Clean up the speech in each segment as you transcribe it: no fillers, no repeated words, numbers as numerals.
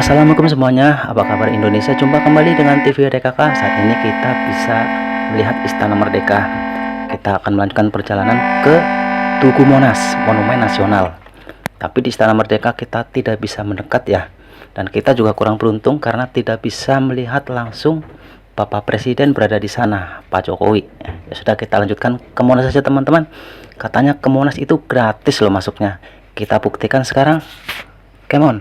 Assalamualaikum semuanya, apa kabar Indonesia? Jumpa kembali dengan TV DKK. Saat ini kita bisa melihat Istana Merdeka. Kita akan melanjutkan perjalanan ke Tugu Monas, Monumen Nasional. Tapi di Istana Merdeka kita tidak bisa mendekat ya. Dan kita juga kurang beruntung karena tidak bisa melihat langsung Bapak Presiden berada di sana, Pak Jokowi. Ya sudah, kita lanjutkan ke Monas saja teman-teman. Katanya ke Monas itu gratis loh masuknya. Kita buktikan sekarang. Come on.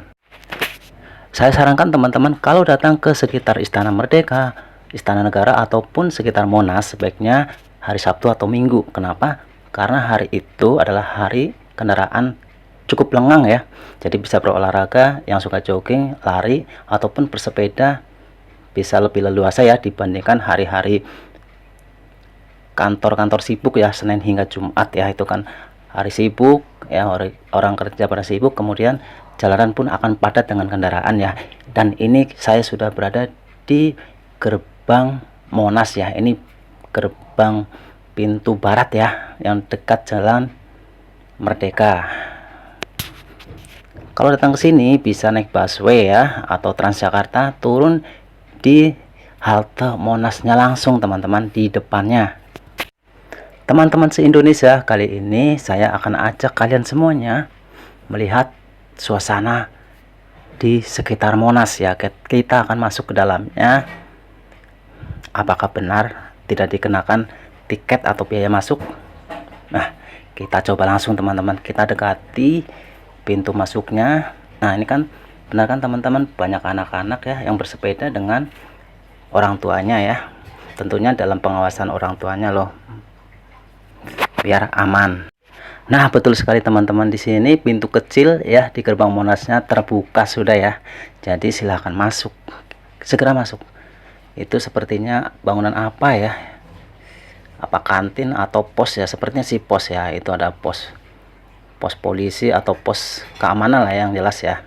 Saya sarankan teman-teman kalau datang ke sekitar Istana Merdeka, Istana Negara ataupun sekitar Monas sebaiknya hari Sabtu atau Minggu. Kenapa? Karena hari itu adalah hari kendaraan cukup lengang ya. Jadi bisa berolahraga, yang suka jogging, lari ataupun bersepeda bisa lebih leluasa ya dibandingkan hari-hari kantor-kantor sibuk ya, Senin hingga Jumat ya, itu kan hari sibuk ya, orang kerja pada sibuk, kemudian jalanan pun akan padat dengan kendaraan ya. Dan ini saya sudah berada di gerbang Monas ya. Ini gerbang pintu barat ya, yang dekat Jalan Merdeka. Kalau datang ke sini bisa naik busway ya atau Transjakarta, turun di halte Monasnya langsung teman-teman, di depannya. Teman-teman se-Indonesia, kali ini saya akan ajak kalian semuanya melihat suasana di sekitar Monas ya. Kita akan masuk ke dalamnya. Apakah benar tidak dikenakan tiket atau biaya masuk? Nah, kita coba langsung teman-teman. Kita dekati pintu masuknya. Nah, ini kan benar kan teman-teman, banyak anak-anak ya yang bersepeda dengan orang tuanya ya. Tentunya dalam pengawasan orang tuanya loh, biar aman. Nah, betul sekali teman-teman, di sini pintu kecil ya di gerbang Monasnya terbuka sudah ya. Jadi silahkan masuk. Segera masuk. Itu sepertinya bangunan apa ya? Apa kantin atau pos ya? Sepertinya sih pos ya. Itu ada pos polisi atau pos keamanan lah yang jelas ya.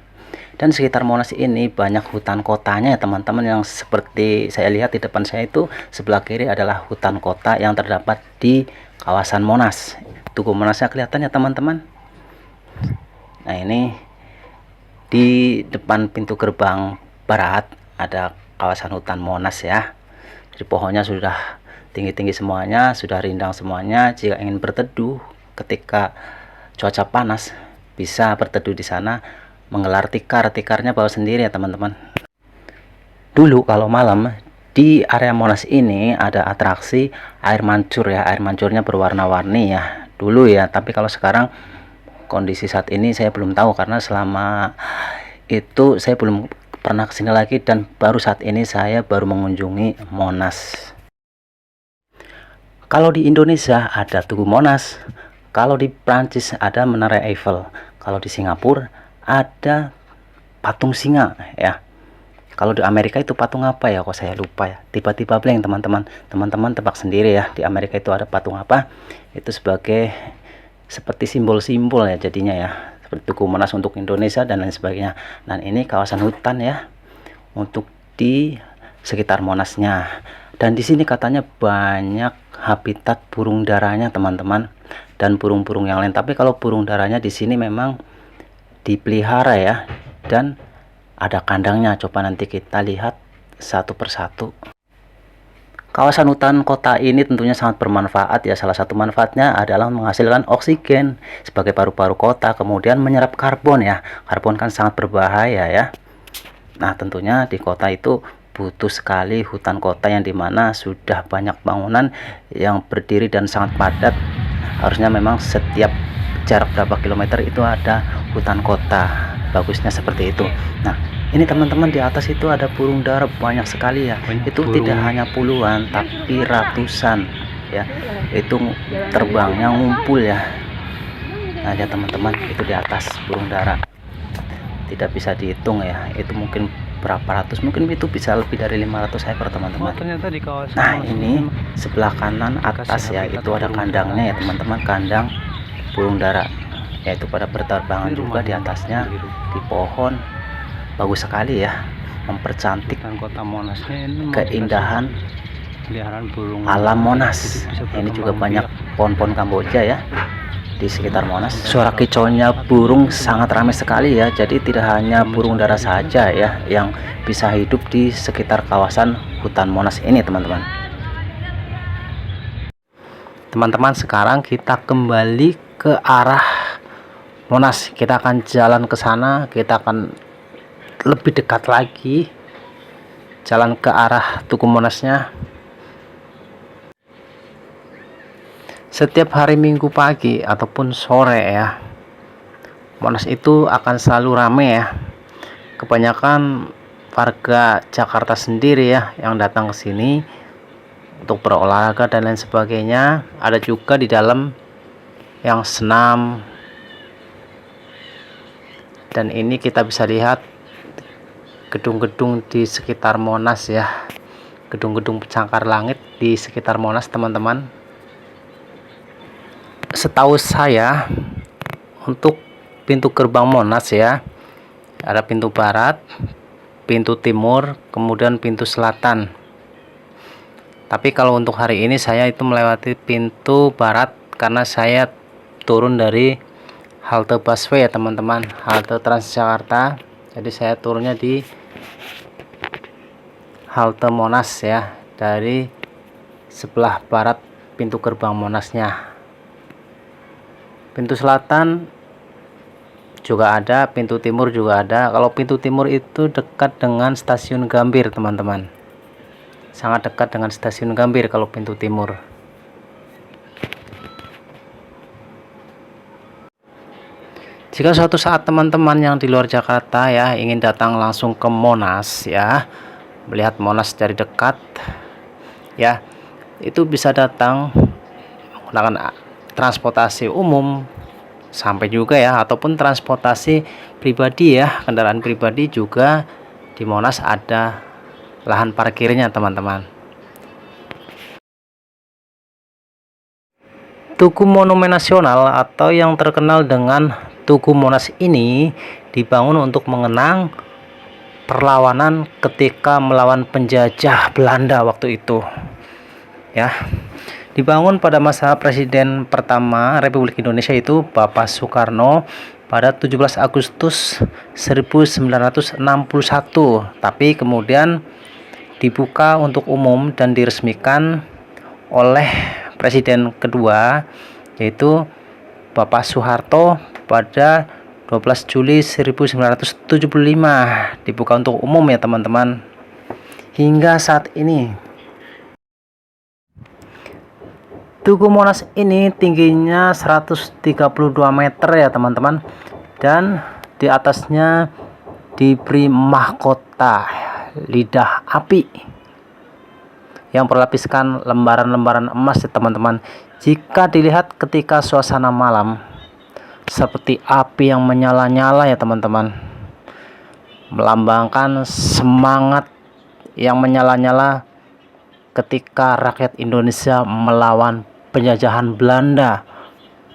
Dan sekitar Monas ini banyak hutan kotanya ya teman-teman, yang seperti saya lihat di depan saya itu sebelah kiri adalah hutan kota yang terdapat di kawasan Monas. Tugu Monasnya kelihatan ya teman-teman. Nah, ini di depan pintu gerbang barat ada kawasan hutan Monas ya. Jadi pohonnya sudah tinggi-tinggi semuanya, sudah rindang semuanya. Jika ingin berteduh ketika cuaca panas, bisa berteduh di sana, menggelar tikar. Tikarnya bawa sendiri ya teman-teman. Dulu kalau malam di area Monas ini ada atraksi air mancur ya. Air mancurnya berwarna-warni ya dulu ya, tapi kalau sekarang kondisi saat ini saya belum tahu, karena selama itu saya belum pernah kesini lagi, dan baru saat ini saya baru mengunjungi Monas. Kalau di Indonesia ada Tugu Monas, kalau di Prancis ada Menara Eiffel, kalau di Singapura ada patung singa ya. Kalau di Amerika itu patung apa ya, kok saya lupa ya, tiba-tiba blank teman-teman. Teman-teman tebak sendiri ya, di Amerika itu ada patung apa. Itu sebagai seperti simbol-simbol ya jadinya ya, seperti Tugu Monas untuk Indonesia dan lain sebagainya. Dan ini kawasan hutan ya untuk di sekitar Monasnya. Dan di sini katanya banyak habitat burung daranya teman-teman, dan burung-burung yang lain. Tapi kalau burung daranya di sini memang dipelihara ya, dan ada kandangnya. Coba nanti kita lihat satu persatu. Kawasan hutan kota ini tentunya sangat bermanfaat ya. Salah satu manfaatnya adalah menghasilkan oksigen sebagai paru-paru kota, kemudian menyerap karbon ya. Karbon kan sangat berbahaya ya. Nah, tentunya di kota itu butuh sekali hutan kota, yang dimana sudah banyak bangunan yang berdiri dan sangat padat. Harusnya memang setiap jarak berapa kilometer itu ada hutan kota. Bagusnya seperti itu. Nah, ini teman-teman, di atas itu ada burung dara banyak sekali ya. Itu tidak hanya puluhan tapi ratusan ya. Itu terbangnya ngumpul ya. Nah, ya teman-teman, itu di atas burung dara. Tidak bisa dihitung ya. Itu mungkin berapa ratus, mungkin itu bisa lebih dari 500 ekor teman-teman. Nah, ini sebelah kanan atas ya, itu ada kandangnya ya teman-teman, kandang burung dara. Yaitu pada berterbangan juga di atasnya, di pohon. Bagus sekali ya, mempercantik kota Monasnya. Ini keindahan alam Monas. Ini juga banyak pohon-pohon Kamboja ya. di sekitar Monas. Suara kicaunya burung sangat ramai sekali ya. Jadi tidak hanya burung dara saja ya yang bisa hidup di sekitar kawasan hutan Monas ini, teman-teman. Teman-teman, sekarang kita kembali ke arah Monas. Kita akan jalan ke sana, kita akan lebih dekat lagi jalan ke arah Tugu Monasnya. Setiap hari Minggu pagi ataupun sore ya, Monas itu akan selalu ramai ya. Kebanyakan warga Jakarta sendiri ya yang datang ke sini untuk berolahraga dan lain sebagainya. Ada juga di dalam yang senam. Dan ini kita bisa lihat gedung-gedung di sekitar Monas ya. Gedung-gedung pencakar langit di sekitar Monas, teman-teman. Setahu saya untuk pintu gerbang Monas ya, ada pintu barat, pintu timur, kemudian pintu selatan. Tapi kalau untuk hari ini saya itu melewati pintu barat karena saya turun dari halte busway ya teman-teman, halte Transjakarta. Jadi saya turunnya di halte Monas ya, dari sebelah barat pintu gerbang Monasnya. Pintu selatan juga ada, pintu timur juga ada. Kalau pintu timur itu dekat dengan stasiun Gambir, teman-teman. Sangat dekat dengan stasiun Gambir kalau pintu timur. Jika suatu saat teman-teman yang di luar Jakarta ya ingin datang langsung ke Monas ya, melihat Monas dari dekat ya, itu bisa datang menggunakan transportasi umum sampai juga ya, ataupun transportasi pribadi ya, kendaraan pribadi juga. Di Monas ada lahan parkirnya, teman-teman. Tugu Monumen Nasional atau yang terkenal dengan Tugu Monas ini dibangun untuk mengenang perlawanan ketika melawan penjajah Belanda waktu itu ya. Dibangun pada masa Presiden pertama Republik Indonesia itu Bapak Soekarno pada 17 Agustus 1961, tapi kemudian dibuka untuk umum dan diresmikan oleh Presiden kedua yaitu Bapak Soeharto pada 12 Juli 1975. Dibuka untuk umum ya teman-teman. Hingga saat ini Tugu Monas ini tingginya 132 meter ya teman-teman, dan di atasnya diberi mahkota lidah api yang berlapiskan lembaran-lembaran emas ya teman-teman. Jika dilihat ketika suasana malam, seperti api yang menyala-nyala ya teman-teman, melambangkan semangat yang menyala-nyala ketika rakyat Indonesia melawan penjajahan Belanda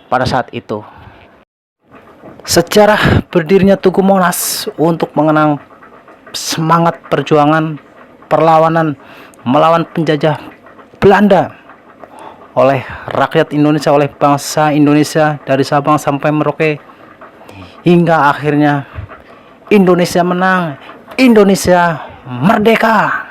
pada saat itu. Sejarah berdirinya Tugu Monas untuk mengenang semangat perjuangan perlawanan melawan penjajah Belanda oleh rakyat Indonesia, oleh bangsa Indonesia dari Sabang sampai Merauke, hingga akhirnya Indonesia menang, Indonesia merdeka.